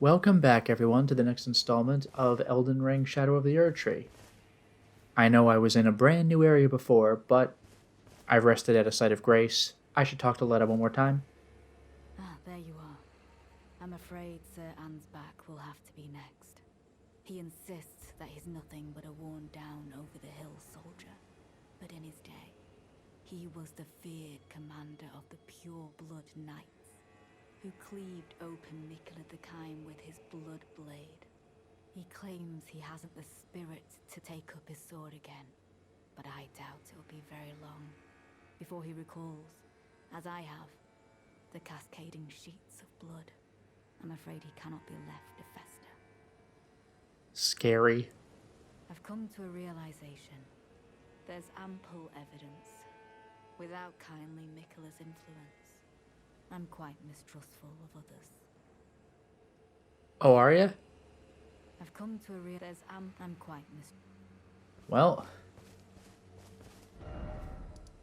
Welcome back, everyone, to the next installment of Elden Ring Shadow of the Erdtree. I know I was in a brand new area before, but I've rested at a site of grace. I should talk to Letta one more time. There you are. I'm afraid Sir Ansbach will have to be next. He insists that he's nothing but a worn-down, over-the-hill soldier. But in his day, he was the feared commander of the pure-blood knights, who cleaved open Mikkel the Kime with his blood blade. He claims he hasn't the spirit to take up his sword again, but I doubt it'll be very long before he recalls, as I have, the cascading sheets of blood. I'm afraid he cannot be left to fester. Scary. I've come to a realization. There's ample evidence. Without kindly Mikkela's influence, I'm quite mistrustful of others. Oh, are ya? I've come to a I'm quite Well,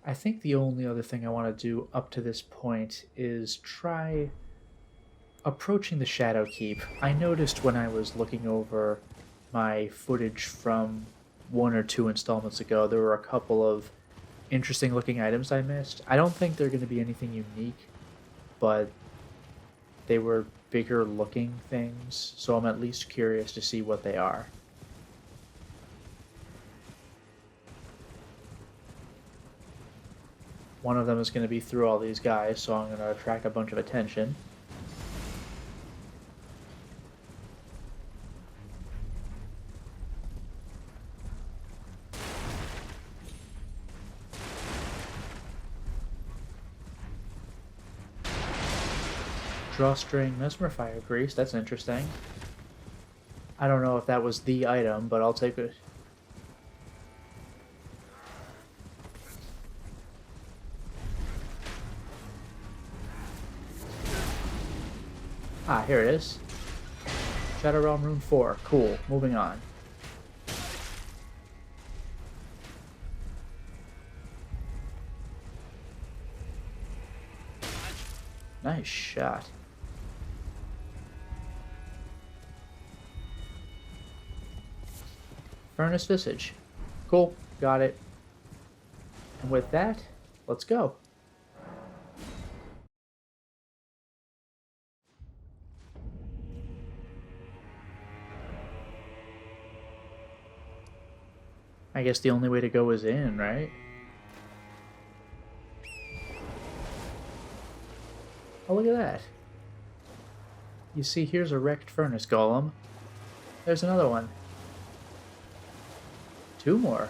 I think the only other thing I want to do up to this point is try approaching the Shadow Keep. I noticed when I was looking over my footage from one or two installments ago, there were a couple of interesting looking items I missed. I don't think they're going to be anything unique, but they were bigger looking things, so I'm at least curious to see what they are. One of them is going to be through all these guys, so I'm going to attract a bunch of attention. Drawstring Mesmerifier Grease, that's interesting. I don't know if that was the item, but I'll take it. Ah, here it is. Shadow Realm Rune 4. Cool. Moving on. Nice shot. Furnace Visage. Cool. Got it. And with that, let's go. I guess the only way to go is in, right? Oh, look at that. You see, here's a wrecked furnace golem. There's another one. Two more.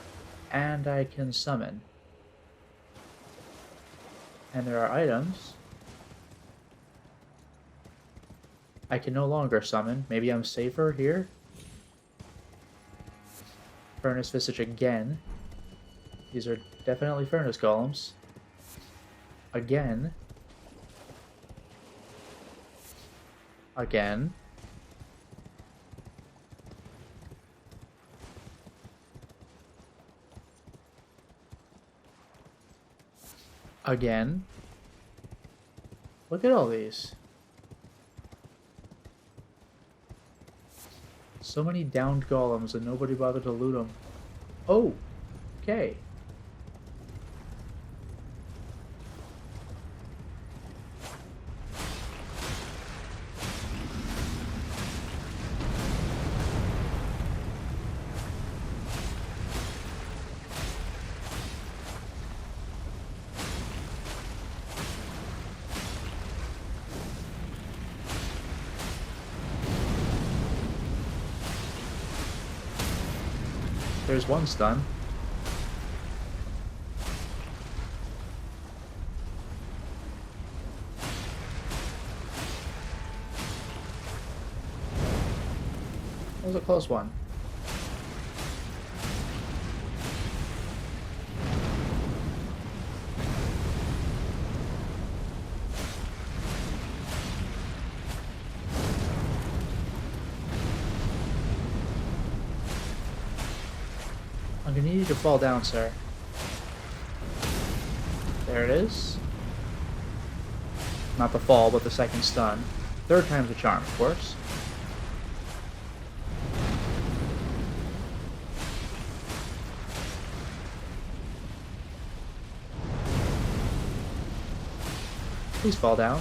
And I can summon. And there are items. I can no longer summon. Maybe I'm safer here? Furnace Visage again. These are definitely furnace golems. Again. Again. Again. Look at all these. So many downed golems and nobody bothered to loot them. Oh, okay. There's one stun. That was a close one. I'm gonna need you to fall down, sir. There it is. Not the fall, but the second stun. Third time's the charm, of course. Please fall down.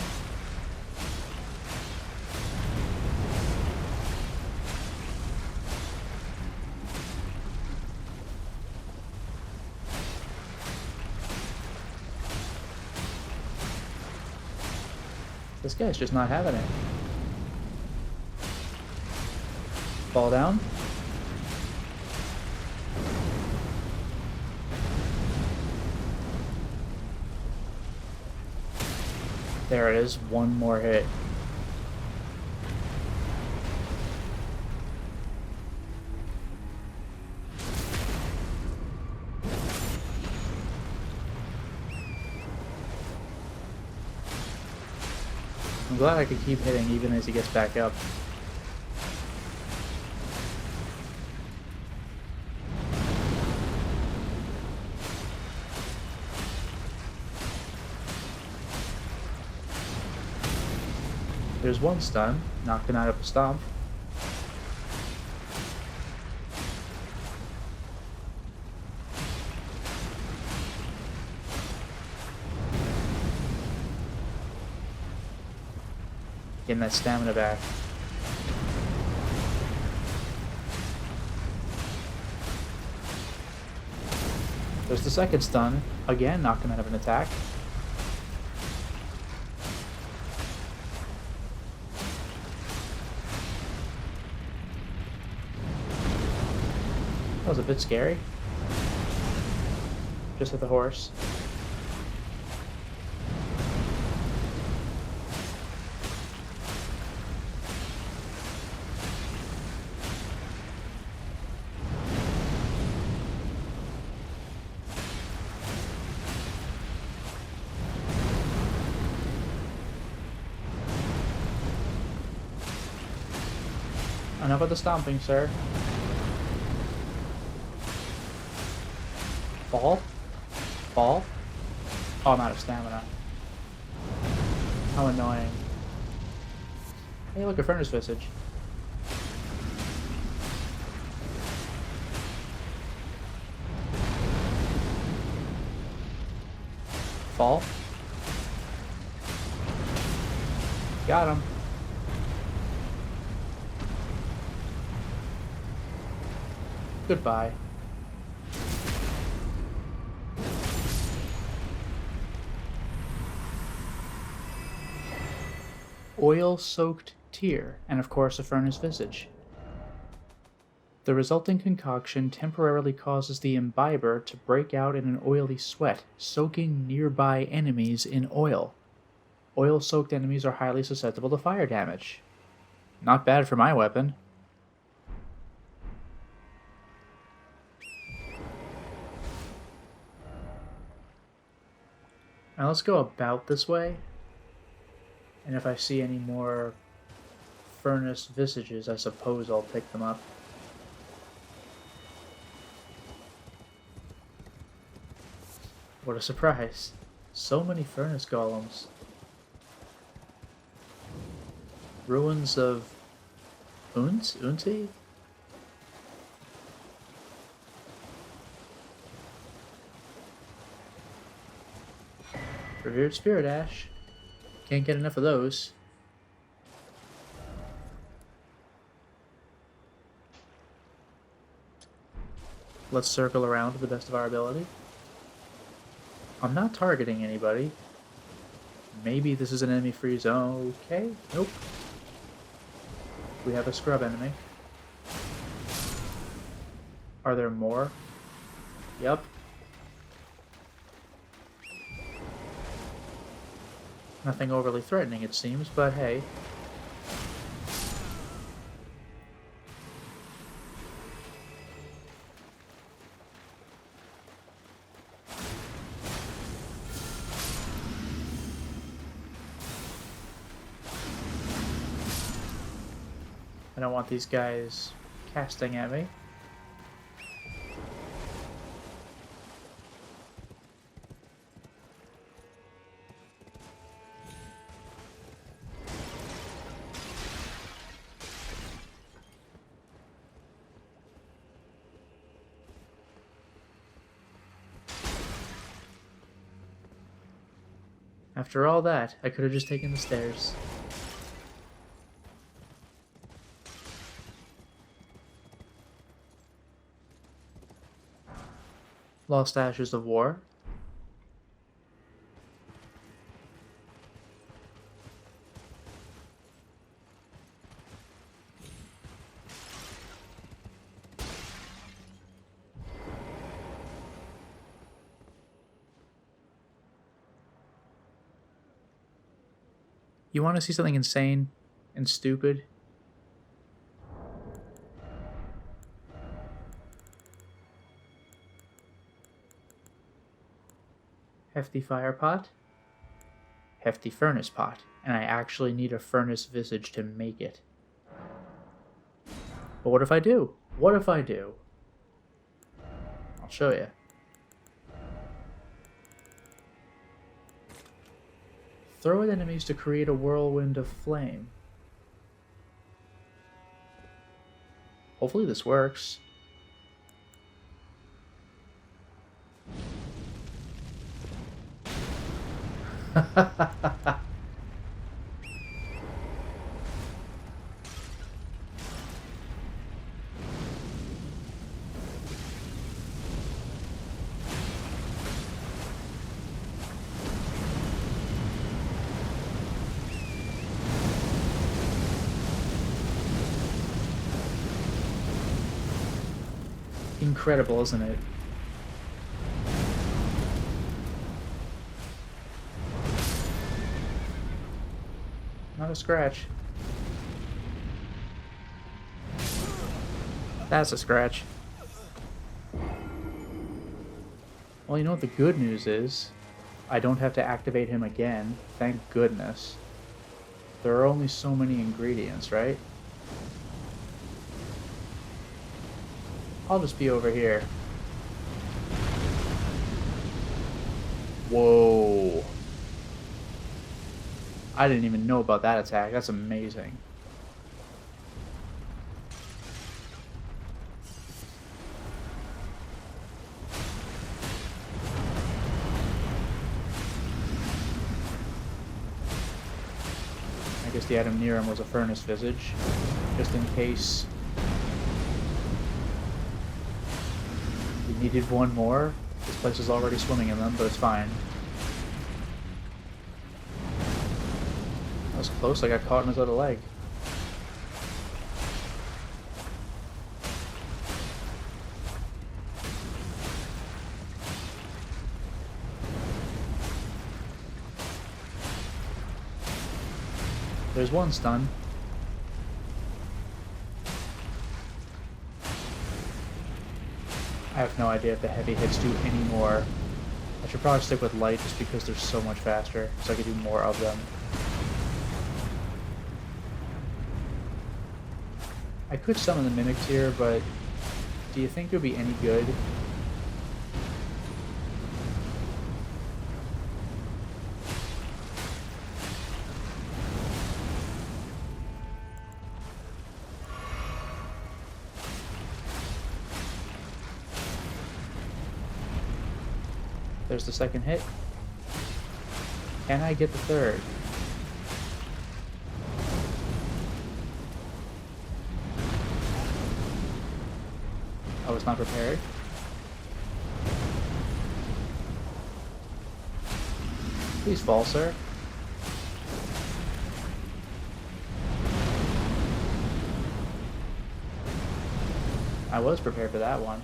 This guy's just not having it. Fall down. There it is, one more hit. I'm glad I could keep hitting even as he gets back up. There's one stun, knocked him out of a stomp. Getting that stamina back. There's the second stun. Again, knocked him out of an attack. That was a bit scary. Just hit the horse. Enough of the stomping, sir. Fall? Fall? Oh, I'm out of stamina. How annoying. Hey, look, a furnace visage. Fall? Got him. Goodbye. Oil-soaked tear, and of course a furnace visage. The resulting concoction temporarily causes the imbiber to break out in an oily sweat, soaking nearby enemies in oil. Oil-soaked enemies are highly susceptible to fire damage. Not bad for my weapon. Now let's go about this way, and if I see any more furnace visages, I suppose I'll pick them up. What a surprise. So many furnace golems. Ruins of Unti? Revered Spirit Ash. Can't get enough of those. Let's circle around to the best of our ability. I'm not targeting anybody. Maybe this is an enemy-free zone. Okay, nope. We have a scrub enemy. Are there more? Yep. Nothing overly threatening, it seems, but hey. I don't want these guys casting at me. After all that, I could have just taken the stairs. Lost Ashes of War. You want to see something insane and stupid? Hefty fire pot. Hefty furnace pot. And I actually need a furnace visage to make it. But what if I do? What if I do? I'll show you. Throw at enemies to create a whirlwind of flame. Hopefully this works. Incredible, isn't it? Not a scratch. That's a scratch. Well, you know what the good news is? I don't have to activate him again. Thank goodness. There are only so many ingredients, right? I'll just be over here. Whoa. I didn't even know about that attack. That's amazing. I guess the item near him was a furnace visage, just in case we needed one more. This place is already swimming in them, but it's fine. That was close, I got caught in his other leg. There's one stun. I have no idea if the heavy hits do any more. I should probably stick with light just because they're so much faster, so I can do more of them. I could summon the mimics here, but do you think it would be any good? There's the second hit. Can I get the third? I was not prepared. Please fall, sir. I was prepared for that one.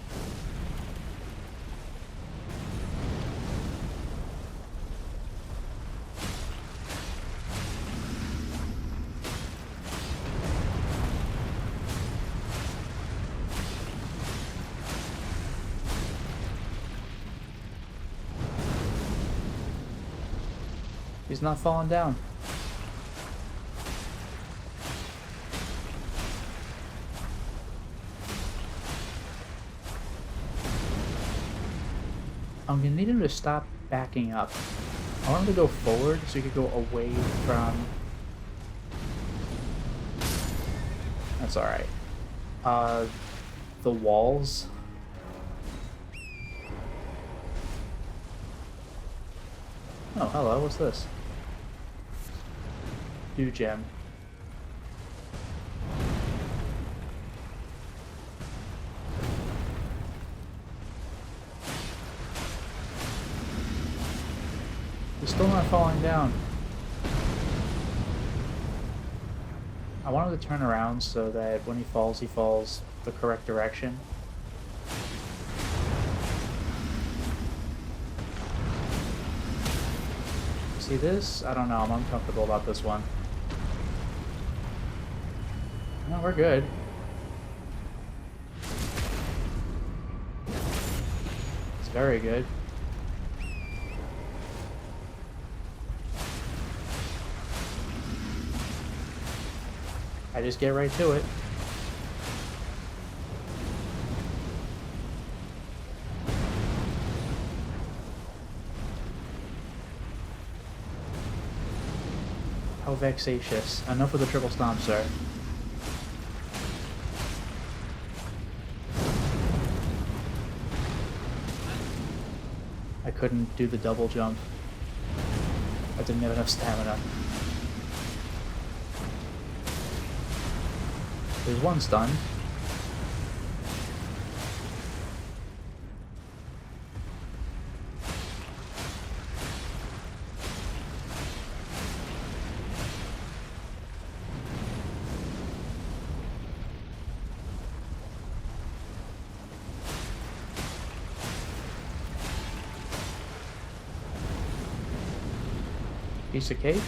He's not falling down. I'm gonna need him to stop backing up. I want him to go forward so he could go away from... That's alright. The walls. Oh, hello, what's this? Dew gem. He's still not falling down. I want him to turn around so that when he falls the correct direction. See this? I don't know, I'm uncomfortable about this one. No, we're good. It's very good. I just get right to it. How vexatious. Enough with the triple stomp, sir. I couldn't do the double jump. I didn't have enough stamina. There's one stun. Piece of cake.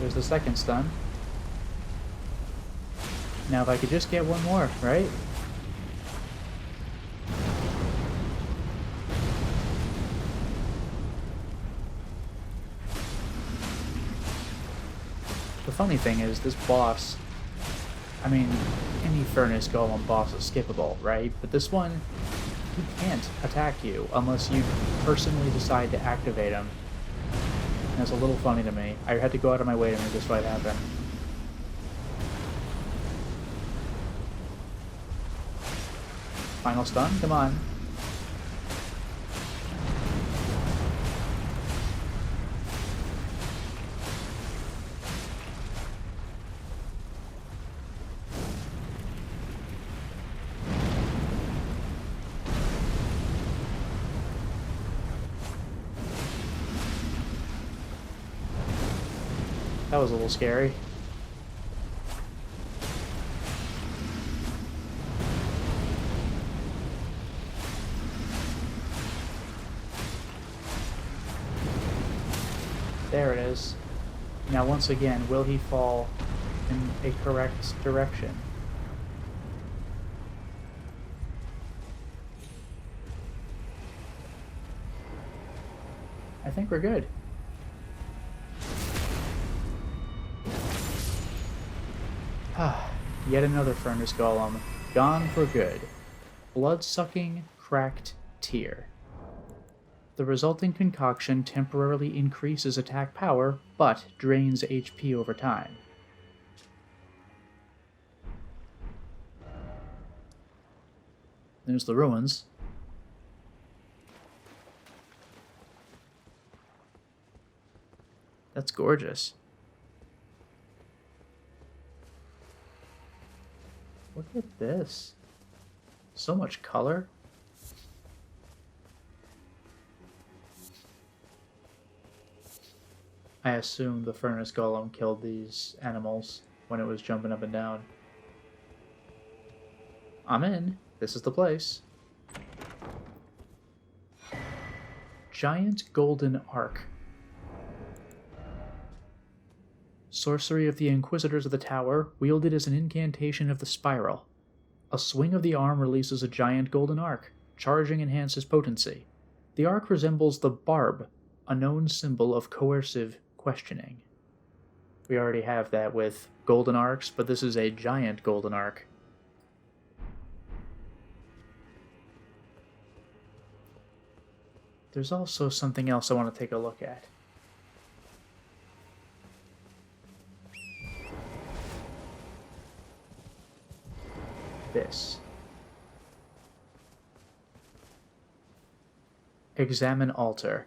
There's the second stun. Now if I could just get one more, right? The funny thing is, this boss, I mean, any furnace golem boss is skippable, right? But this one, he can't attack you unless you personally decide to activate him. And it's a little funny to me. I had to go out of my way to make this fight happen. Final stun? Come on. That was a little scary. There it is. Now once again, will he fall in a correct direction? I think we're good. Ah, yet another furnace golem. Gone for good. Blood-sucking, cracked tear. The resulting concoction temporarily increases attack power, but drains HP over time. There's the ruins. That's gorgeous. Look at this. So much color. I assume the furnace golem killed these animals when it was jumping up and down. I'm in. This is the place. Giant Golden Arc. Sorcery of the Inquisitors of the Tower, wielded as an incantation of the Spiral. A swing of the arm releases a giant golden arc. Charging enhances potency. The arc resembles the barb, a known symbol of coercive questioning. We already have that with golden arcs, but this is a giant golden arc. There's also something else I want to take a look at. This. Examine altar.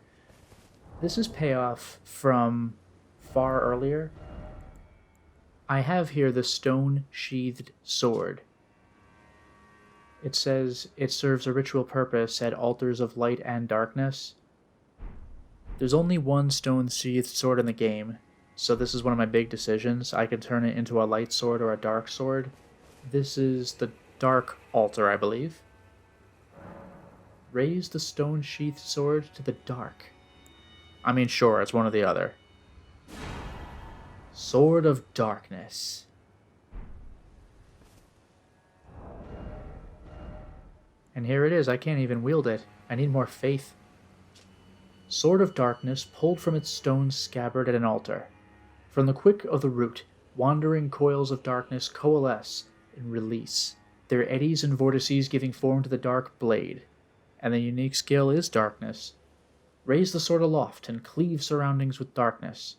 This is payoff from far earlier. I have here the stone-sheathed sword. It says it serves a ritual purpose at altars of light and darkness. There's only one stone-sheathed sword in the game, so this is one of my big decisions. I can turn it into a light sword or a dark sword. This is the dark altar, I believe. Raise the stone-sheathed sword to the dark. I mean, sure, it's one or the other. Sword of Darkness. And here it is. I can't even wield it. I need more faith. Sword of Darkness pulled from its stone scabbard at an altar. From the quick of the root, wandering coils of darkness coalesce and release, their eddies and vortices giving form to the dark blade. And the unique skill is Darkness. Raise the sword aloft and cleave surroundings with darkness.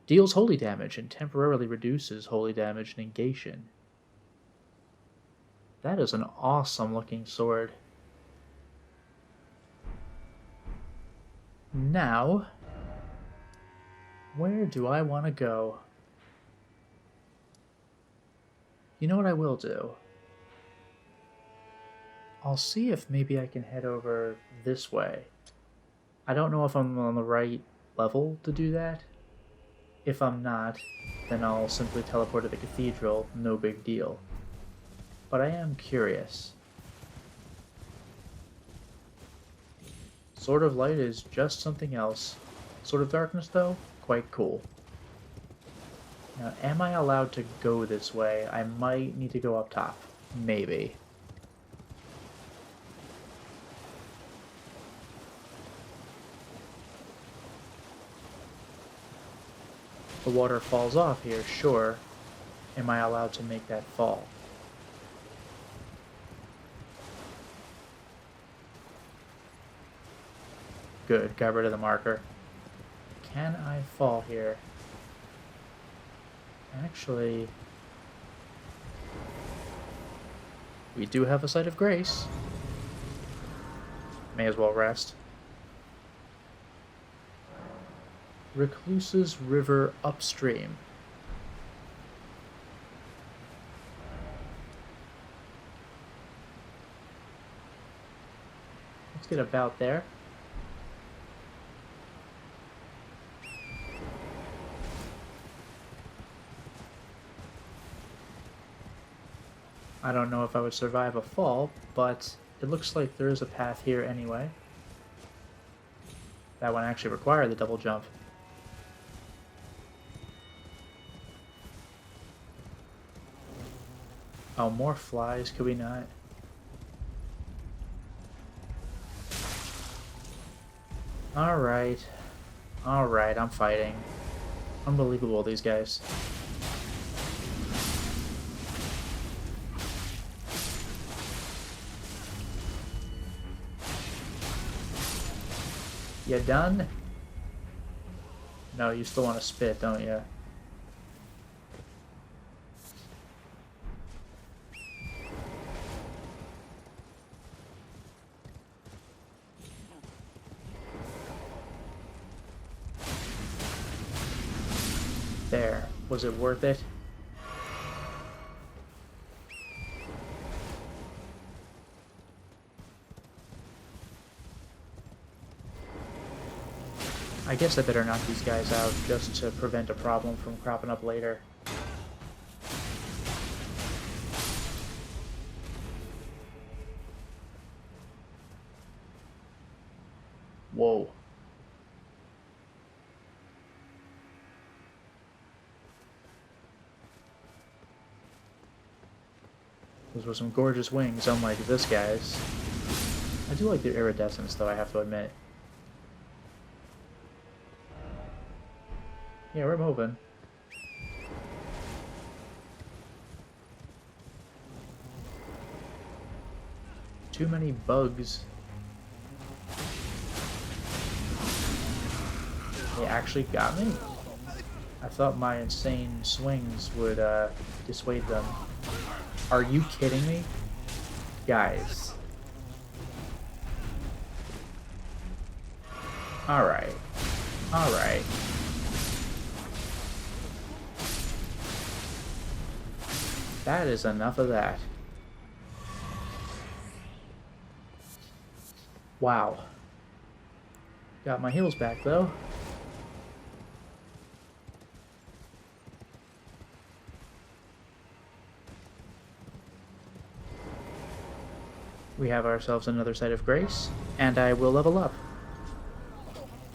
Deals holy damage and temporarily reduces holy damage negation. That is an awesome looking sword. Now, where do I want to go? You know what I will do? I'll see if maybe I can head over this way. I don't know if I'm on the right level to do that. If I'm not, then I'll simply teleport to the cathedral, no big deal. But I am curious. Sword of Light is just something else. Sword of Darkness, though, quite cool. Now, am I allowed to go this way? I might need to go up top. Maybe. The water falls off here, sure. Am I allowed to make that fall? Good, got rid of the marker. Can I fall here? Actually, we do have a site of grace. May as well rest. Recluse's River upstream. Let's get about there. I don't know if I would survive a fall, but it looks like there is a path here anyway. That one actually required the double jump. Oh, more flies, could we not? Alright. Alright, I'm fighting. Unbelievable, these guys. You done? No, you still want to spit, don't you? There. Was it worth it? I guess I better knock these guys out just to prevent a problem from cropping up later. Whoa. Those were some gorgeous wings, unlike this guy's. I do like their iridescence, though, I have to admit. Yeah, we're moving. Too many bugs. They actually got me? I thought my insane swings would dissuade them. Are you kidding me? Guys. Alright. Alright. That is enough of that. Wow. Got my heals back, though. We have ourselves another site of grace, and I will level up.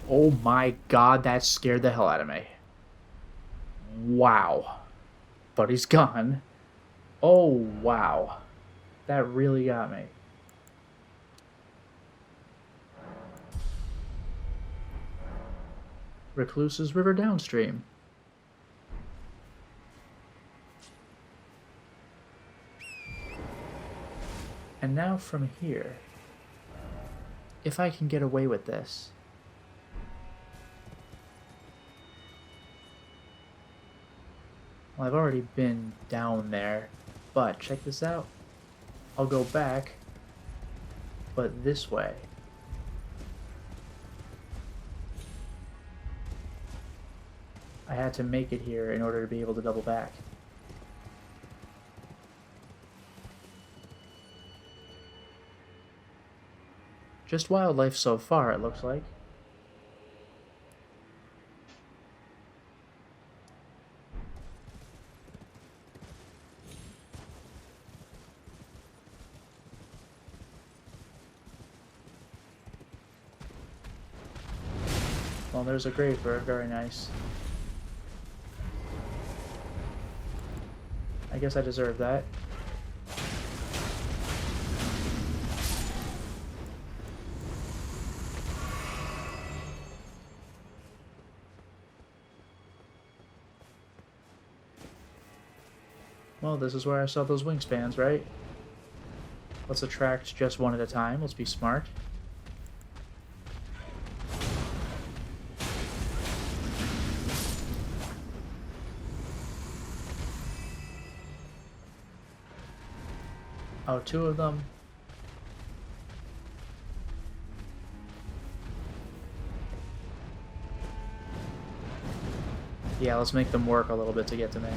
Oh my god, that scared the hell out of me. Wow. But he's gone. Oh, wow. That really got me. Recluse's River downstream. And now from here, if I can get away with this. Well, I've already been down there, but check this out. I'll go back, but this way. I had to make it here in order to be able to double back. Just wildlife so far, it looks like. Well, there's a grave bird, very nice. I guess I deserve that. Well, this is where I saw those wingspans, right? Let's attract just one at a time. Let's be smart. Oh, two of them. Yeah, let's make them work a little bit to get to me.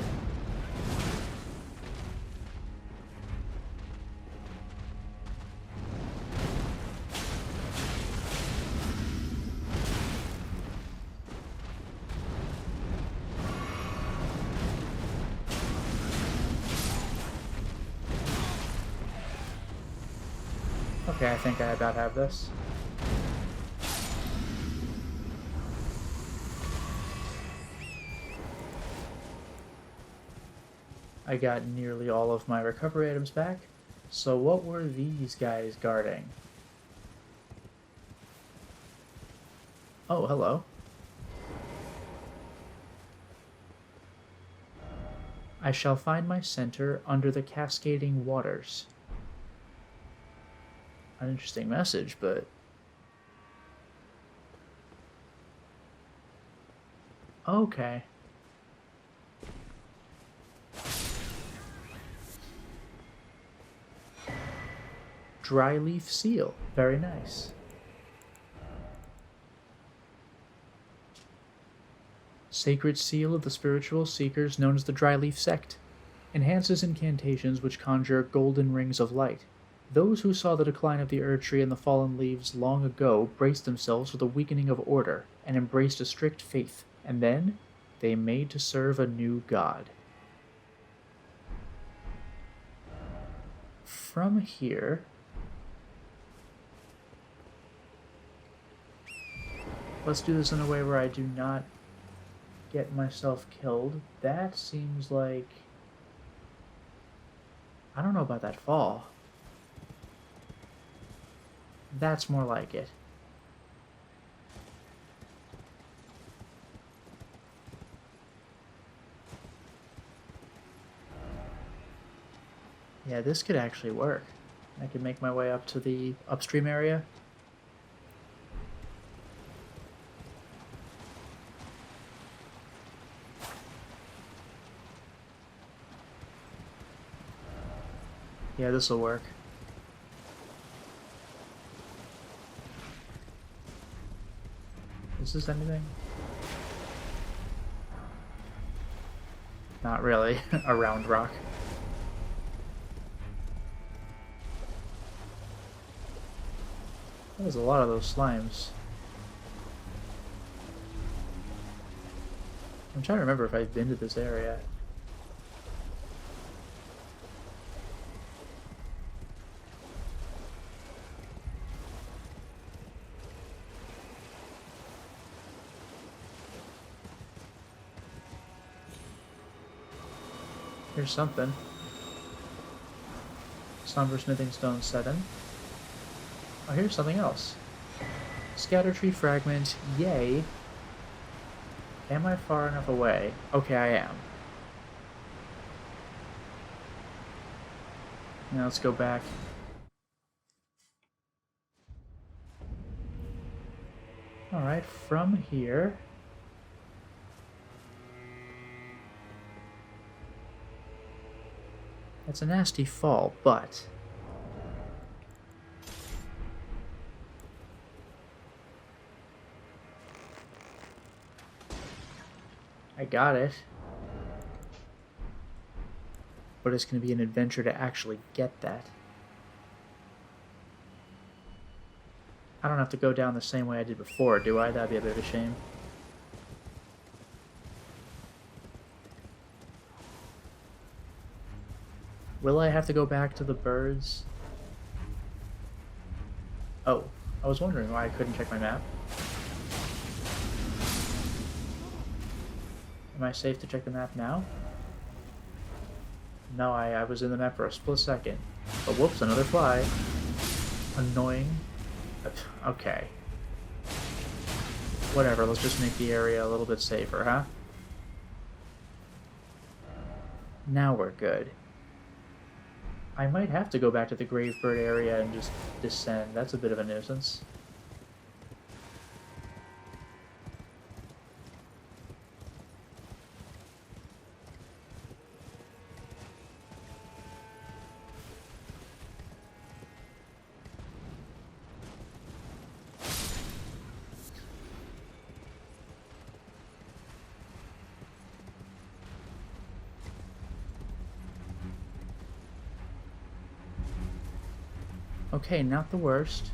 Okay, I think I about have this. I got nearly all of my recovery items back. So what were these guys guarding? Oh, hello. I shall find my center under the cascading waters. An interesting message, but... Okay. Dry leaf seal. Very nice. Sacred seal of the spiritual seekers known as the Dry Leaf Sect. Enhances incantations which conjure golden rings of light. Those who saw the decline of the Erdtree and the fallen leaves long ago braced themselves for the weakening of order and embraced a strict faith, and then they made to serve a new god. From here... Let's do this in a way where I do not get myself killed. That seems like... I don't know about that fall. That's more like it. Yeah, this could actually work. I could make my way up to the upstream area. Yeah, this'll work. Is this anything? Not really. A round rock. There's a lot of those slimes. I'm trying to remember if I've been to this area. Here's something. Somber smithing stone 7. Oh, here's something else. Scatter tree fragment, yay. Am I far enough away? Okay, I am. Now let's go back. Alright, from here... It's a nasty fall, but... I got it. But it's going to be an adventure to actually get that. I don't have to go down the same way I did before, do I? That'd be a bit of a shame. Will I have to go back to the birds? Oh, I was wondering why I couldn't check my map. Am I safe to check the map now? No, I was in the map for a split second. But whoops, another fly. Annoying. Okay. Whatever, let's just make the area a little bit safer, huh? Now we're good. I might have to go back to the Gravebird area and just descend. That's a bit of a nuisance. Okay, not the worst.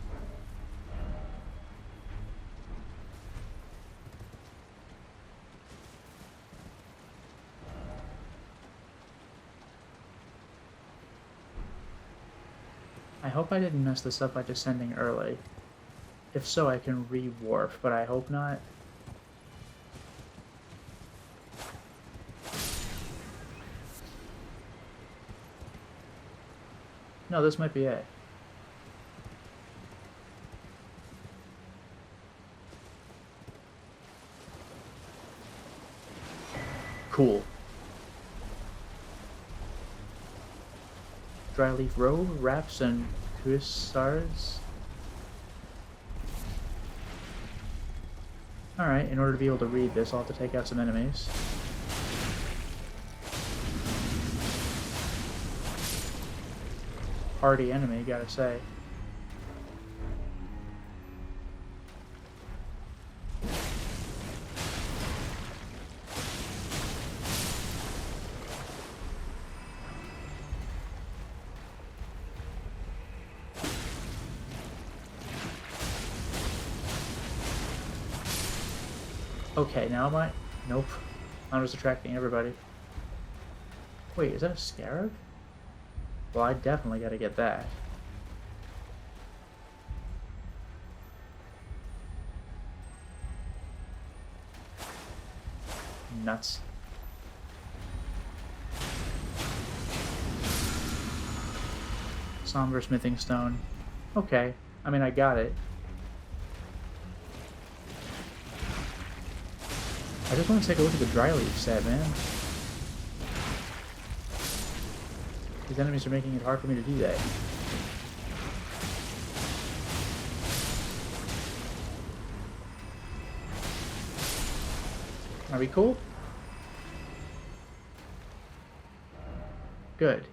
I hope I didn't mess this up by descending early. If so, I can re-warp, but I hope not. No, this might be it. Cool. Dryleaf robe, wraps, and cuissards. Alright, in order to be able to read this, I'll have to take out some enemies. Hardy enemy, gotta say. Okay, now am I? Nope. I'm just attracting everybody. Wait, is that a scarab? Well, I definitely gotta get that. Nuts. Somber smithing stone. Okay. I mean, I got it. I just want to take a look at the Dryleaf set, man. These enemies are making it hard for me to do that. Are we cool? Good.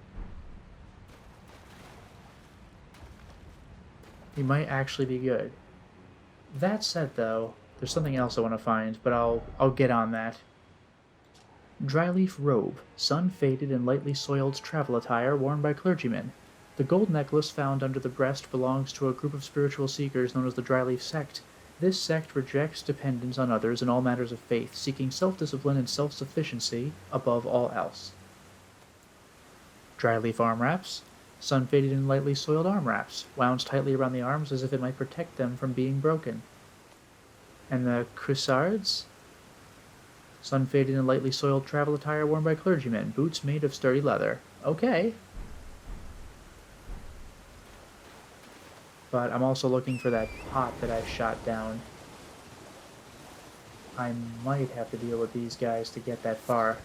We might actually be good. That said, though, there's something else I want to find, but I'll get on that. Dryleaf robe, sun-faded and lightly soiled travel attire worn by clergymen. The gold necklace found under the breast belongs to a group of spiritual seekers known as the Dryleaf sect. This sect rejects dependence on others in all matters of faith, seeking self-discipline and self-sufficiency above all else. Dryleaf arm wraps, sun-faded and lightly soiled arm wraps, wound tightly around the arms as if it might protect them from being broken. And the cuissards? Sun-faded and lightly soiled travel attire worn by clergymen, boots made of sturdy leather. Okay. But I'm also looking for that pot that I shot down. I might have to deal with these guys to get that far.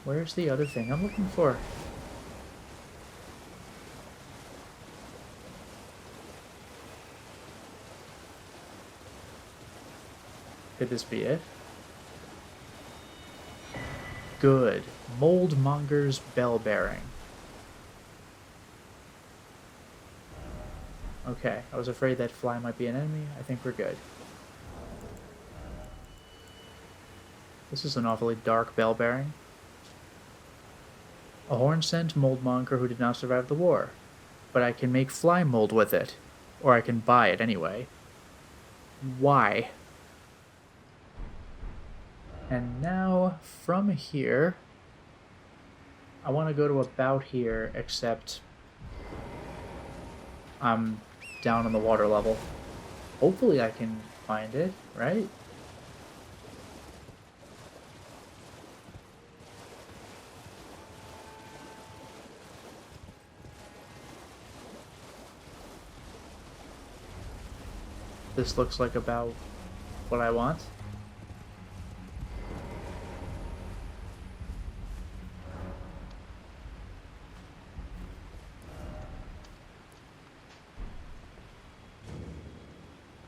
Where's the other thing I'm looking for? Could this be it? Good. Moldmonger's bell bearing. Okay, I was afraid that fly might be an enemy. I think we're good. This is an awfully dark bell bearing. A horn-sent moldmonger who did not survive the war. But I can make fly mold with it. Or I can buy it anyway. Why? And now, from here, I want to go to about here, except I'm down on the water level. Hopefully I can find it, right? This looks like about what I want.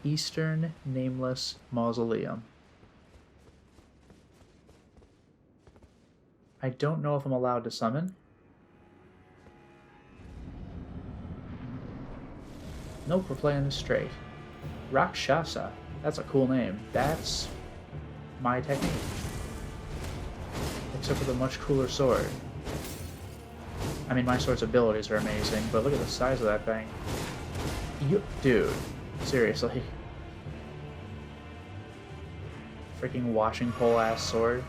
Eastern Nameless Mausoleum. I don't know if I'm allowed to summon. Nope, we're playing this straight. Rakshasa. That's a cool name. That's my technique. Except with a much cooler sword. I mean, my sword's abilities are amazing, but look at the size of that thing. Dude, seriously. Freaking washing pole ass sword.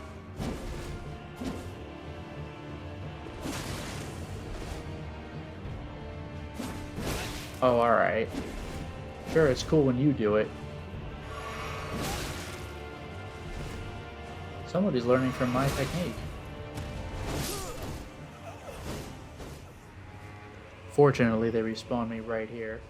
Oh, alright. Sure, it's cool when you do it. Somebody's learning from my technique. Fortunately, they respawn me right here.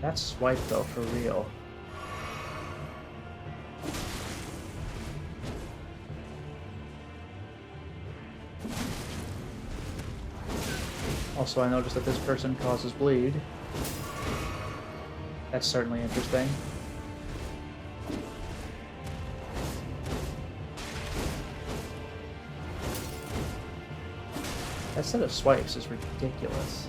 That's swipe though, for real. Also, I noticed that this person causes bleed. That's certainly interesting. That set of swipes is ridiculous.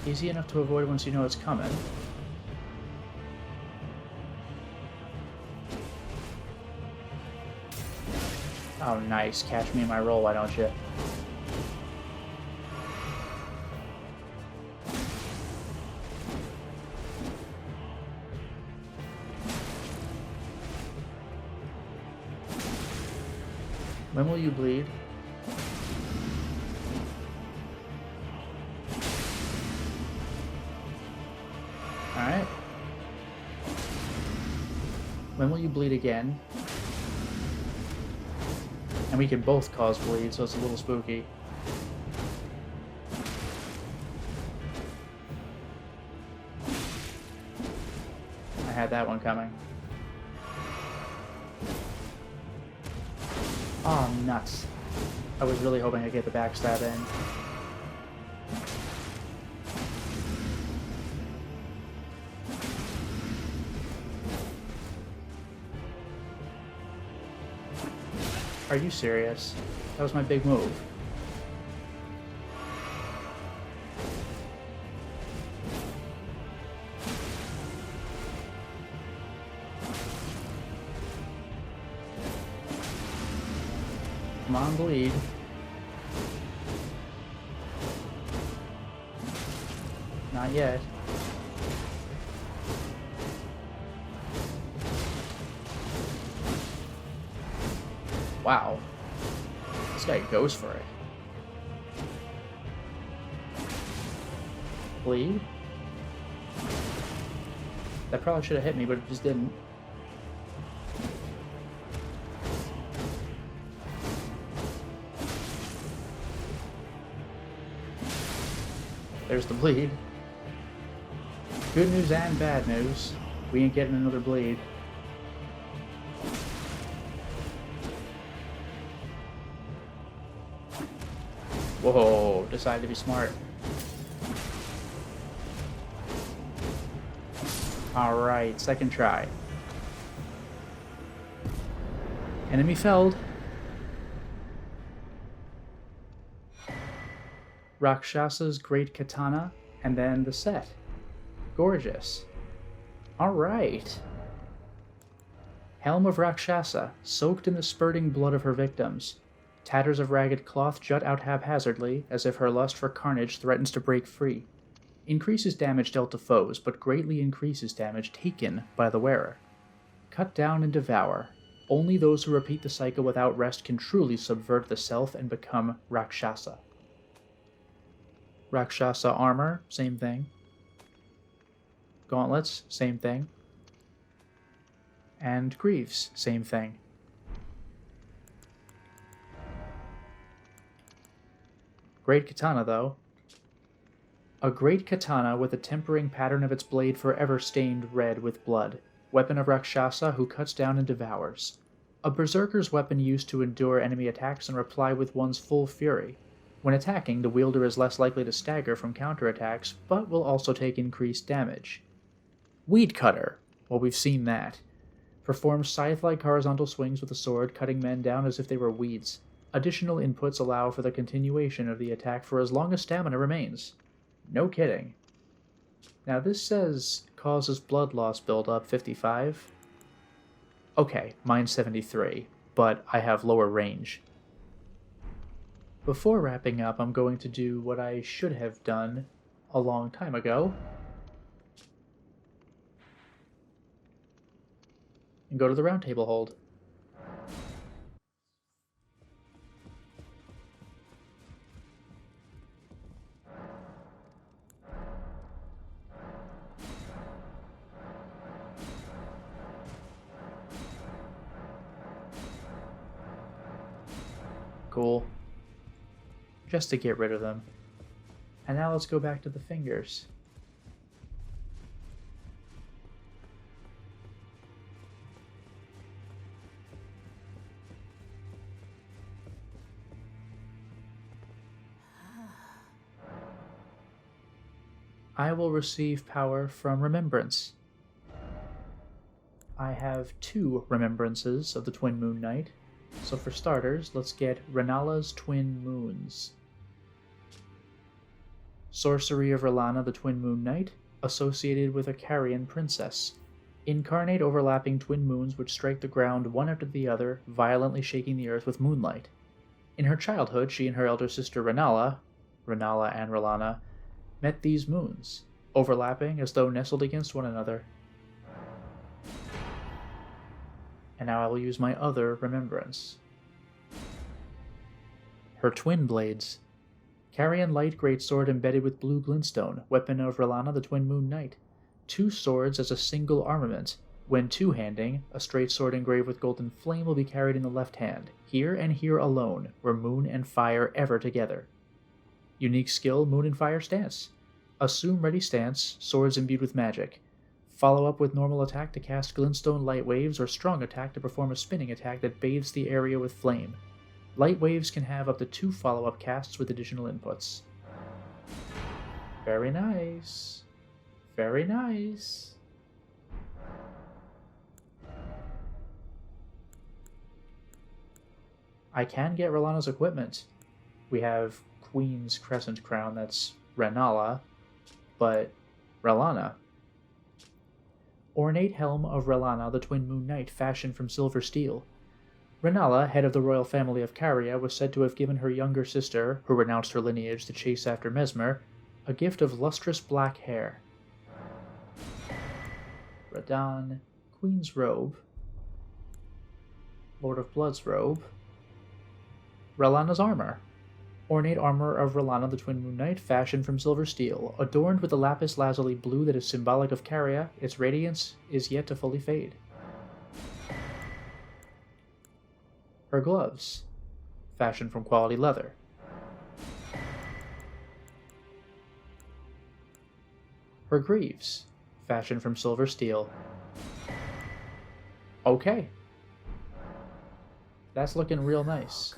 Easy enough to avoid once you know it's coming. Oh, nice. Catch me in my roll, why don't you? When will you bleed? Alright. When will you bleed again? And we can both cause bleed, so it's a little spooky. I had that one coming. Oh, nuts. I was really hoping I'd get the backstab in. Are you serious? That was my big move. Come on, bleed. Not yet. Wow. This guy goes for it. Bleed? That probably should have hit me, but it just didn't. There's the bleed. Good news and bad news. We ain't getting another bleed. Whoa, decided to be smart. Alright, second try. Enemy felled. Rakshasa's Great Katana, and then the set. Gorgeous. Alright. Helm of Rakshasa, soaked in the spurting blood of her victims. Tatters of ragged cloth jut out haphazardly, as if her lust for carnage threatens to break free. Increases damage dealt to foes, but greatly increases damage taken by the wearer. Cut down and devour. Only those who repeat the cycle without rest can truly subvert the self and become Rakshasa. Rakshasa armor, same thing. Gauntlets, same thing. And greaves, same thing. Great katana, though. A great katana with a tempering pattern of its blade forever stained red with blood. Weapon of Rakshasa who cuts down and devours. A berserker's weapon used to endure enemy attacks and reply with one's full fury. When attacking, the wielder is less likely to stagger from counterattacks, but will also take increased damage. Weed Cutter. Well, we've seen that. Performs scythe-like horizontal swings with the sword, cutting men down as if they were weeds. Additional inputs allow for the continuation of the attack for as long as stamina remains. No kidding. Now this says causes blood loss buildup 55. Okay, mine's 73, but I have lower range. Before wrapping up, I'm going to do what I should have done a long time ago. And go to the round table hold. Cool. Just to get rid of them. And now let's go back to the fingers. I will receive power from remembrance. I have 2 remembrances of the Twin Moon Knight. So for starters, let's get Renala's Twin Moons. Sorcery of Relana the Twin Moon Knight, associated with a Carian princess. Incarnate overlapping twin moons which strike the ground one after the other, violently shaking the earth with moonlight. In her childhood, she and her elder sister Renala and Relana, met these moons, overlapping as though nestled against one another. And now I will use my other remembrance. Her twin blades. Carian light greatsword embedded with blue glintstone, weapon of Relana the Twin Moon Knight. 2 swords as a single armament. When two-handing, a straight sword engraved with golden flame will be carried in the left hand, here and here alone, where moon and fire ever together. Unique skill, Moon and Fire Stance. Assume ready stance, swords imbued with magic. Follow up with normal attack to cast glintstone light waves or strong attack to perform a spinning attack that bathes the area with flame. Light waves can have up to 2 follow-up casts with additional inputs. Very nice. Very nice. I can get Rolana's equipment. We have Queen's Crescent Crown, that's Renala, but Relana. Ornate Helm of Relana, the Twin Moon Knight, fashioned from silver steel. Renala, head of the royal family of Caria, was said to have given her younger sister, who renounced her lineage to chase after Mesmer, a gift of lustrous black hair. Radahn, Queen's Robe, Lord of Blood's Robe, Relana's Armor. Ornate armor of Relana the Twin Moon Knight, fashioned from silver steel, adorned with a lapis lazuli blue that is symbolic of Caria. Its radiance is yet to fully fade. Her gloves, fashioned from quality leather. Her greaves, fashioned from silver steel. Okay. That's looking real nice.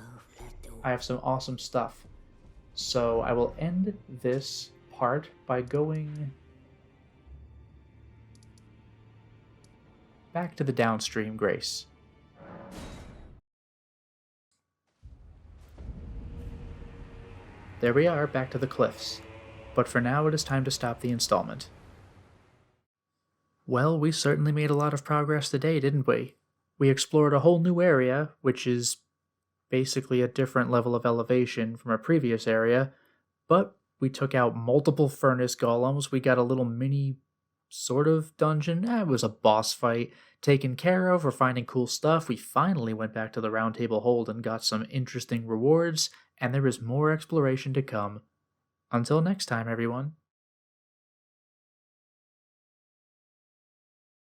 I have some awesome stuff. So I will end this part by going back to the downstream Grace. There we are, back to the cliffs. But for now it is time to stop the installment. Well, we certainly made a lot of progress today, didn't we? We explored a whole new area, which is basically a different level of elevation from our previous area, but we took out multiple furnace golems, we got a little mini sort of dungeon, it was a boss fight, taken care of, we're finding cool stuff, we finally went back to the Round Table Hold and got some interesting rewards, and there is more exploration to come. Until next time, everyone.